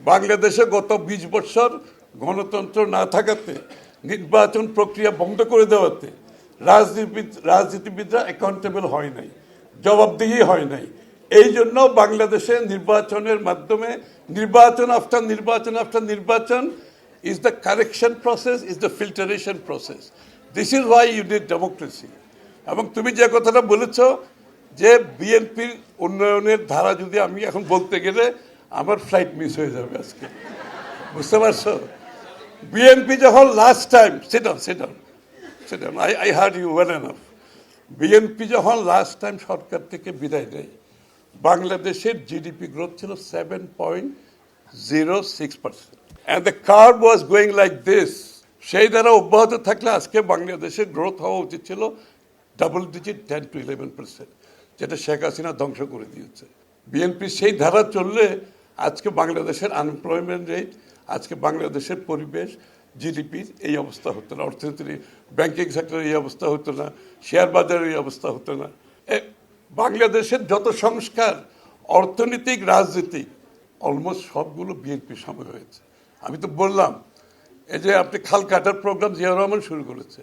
বাংলাদেশে গত ২০ বছর গণতন্ত্র না থাকাতে, নির্বাচন প্রক্রিয়া বন্ধ করে দেওয়াতে রাজনীতিবিদরা অ্যাকাউন্টেবল হয় নাই, জবাবদিহি হয় নাই। এই জন্য বাংলাদেশে নির্বাচনের মাধ্যমে নির্বাচন আফটার নির্বাচন is the correction process, is the filtration process. This is why you need democracy. এবং তুমি যে কথাটা বলেছ যে বিএনপির উন্নয়নের ধারা যদি আমি এখন বলতে গেলে আমার ফ্লাইট মিস হয়ে যাবে আজকে, বুঝতে পারছো? বিএনপি যখন last time sit down, I heard you well enough. BNP যখন লাস্ট টাইম সরকার থেকে বিদায় নেয়, বাংলাদেশের জিডিপি গ্রোথ ছিল 7.06%. And the curve was going like this. সেই দ্বারা অব্যাহত থাকলে আজকে বাংলাদেশের গ্রোথ হওয়া উচিত ছিল ডাবল ডিজিট 10 to 11%, যেটা শেখ হাসিনা ধ্বংস করে দিয়েছে। বিএনপি সেই ধারা চললে আজকে বাংলাদেশের আনএমপ্লয়মেন্ট রেট, আজকে বাংলাদেশের পরিবেশ, জিডিপির এই অবস্থা হতো না, অর্থনীতির ব্যাংকিং সেক্টরের এই অবস্থা হতো না, শেয়ার বাজারের এই অবস্থা হতো না। বাংলাদেশের যত সংস্কার অর্থনৈতিক রাজনীতিক অলমোস্ট সবগুলো বিএনপির সময় হয়েছে। আমি তো বললাম, এই যে আপনি খাল কাটার প্রোগ্রাম জিয়াউর রহমান শুরু করেছে,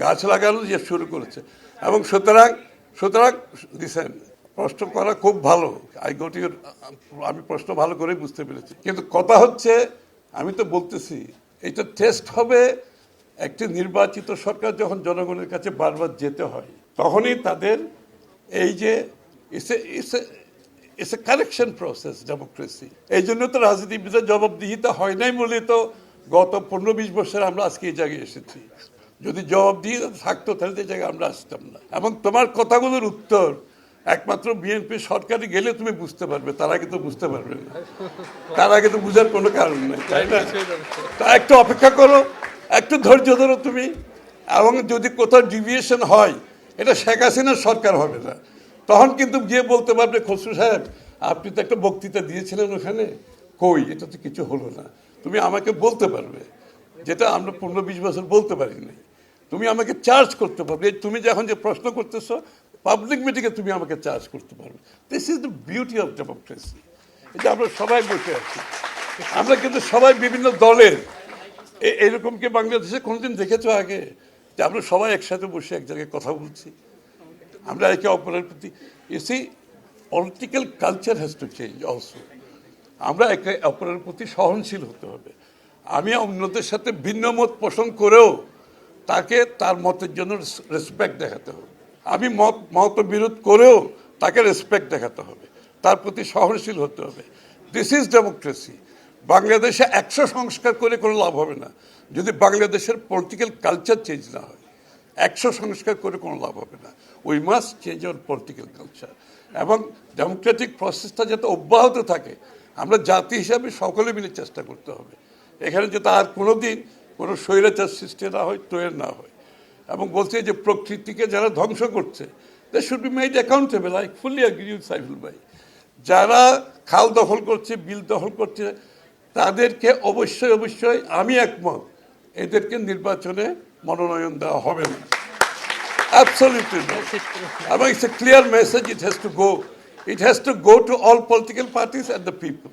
গাছ লাগানো যে শুরু করেছে, এবং সুতরাং দিচ্ছেন প্রশ্ন করা খুব ভালো। আমি প্রশ্ন ভালো করে বুঝতে পেরেছি, কিন্তু কথা হচ্ছে আমি তো বলতেছি এটা টেস্ট হবে একটি নির্বাচিত সরকার যখন জনগণের কাছে বারবার যেতে হয়, তখনই তাদের এই যে it's a correction process democracy. এই জন্য তো রাজনীতিবিদের জবাবদিহিতা হয় নাই বলে তো গত 15-20 বছর আমরা আজকে এই জায়গায় এসেছি। যদি জবাবদিহিতা থাকতো তাহলে এই জায়গায় আমরা আসতাম না। এবং তোমার কথাগুলোর উত্তর একমাত্র বিএনপি সরকারে গেলে তুমি বুঝতে পারবে, তার আগে তো বুঝতে পারবে না, তার আগে তো বুঝার কোনো কারণ নেই, তাই না? তা একটু অপেক্ষা করো, একটু ধৈর্য ধরো তুমি। এবং যদি কোথাও ডিভিয়েশন হয়, এটা শেখ হাসিনার সরকার হবে না, তখন কিন্তু গিয়ে বলতে পারবে খসরু সাহেব আপনি তো একটা বক্তৃতা দিয়েছিলেন ওখানে, কই এটা তো কিছু হলো না। তুমি আমাকে বলতে পারবে, যেটা আমরা 15-20 বছর বলতে পারিনি। তুমি আমাকে চার্জ করতে পারবে, তুমি যখন যে প্রশ্ন করতেছো পাবলিক মিটিংয়ে তুমি আমাকে চার্জ করতে পারবে। This is the beauty of democracy. এটা আমরা সবাই বসে আছি, আমরা কিন্তু সবাই বিভিন্ন দলের। এইরকম কি বাংলাদেশে কোনোদিন দেখেছো আগে যে আমরা সবাই একসাথে বসে এক জায়গায় কথা বলছি? আমরা একে অপরের প্রতি political culture has to change also. আমরা একে অপরের প্রতি সহনশীল হতে হবে। আমি অন্যদের সাথে ভিন্ন মত পোষণ করেও তাকে তার মতের জন্য রেসপেক্ট দেখাতে হবে। আমি মতবিরোধ করেও তাকে রেসপেক্ট দেখাতে হবে, তার প্রতি সহনশীল হতে হবে। This is democracy. বাংলাদেশে 100 সংস্কার করে কোনো লাভ হবে না যদি বাংলাদেশের পলিটিক্যাল কালচার চেঞ্জ না হয়। 100 সংস্কার করে কোনো লাভ হবে না। We must change our political culture, এবং ডেমোক্রেটিক প্রসেসটা যাতে অব্যাহত থাকে আমরা জাতি হিসাবে সকলে মিলে চেষ্টা করতে হবে। এখানে যাতে আর কোনো দিন কোনো স্বৈরাচার সৃষ্টি না হয়, তৈরি না হয়। এবং বলছে যে প্রকৃতিকে যারা ধ্বংস করছে they should be made accountable. I fully agree with Saiful ভাই। যারা খাল দখল করছে, বিল দখল করছে, তাদেরকে অবশ্যই আমি একমত, এদেরকে নির্বাচনে মনোনয়ন দেওয়া হবে না। Absolutely not. It's a clear message. It has to go to all political parties and the people.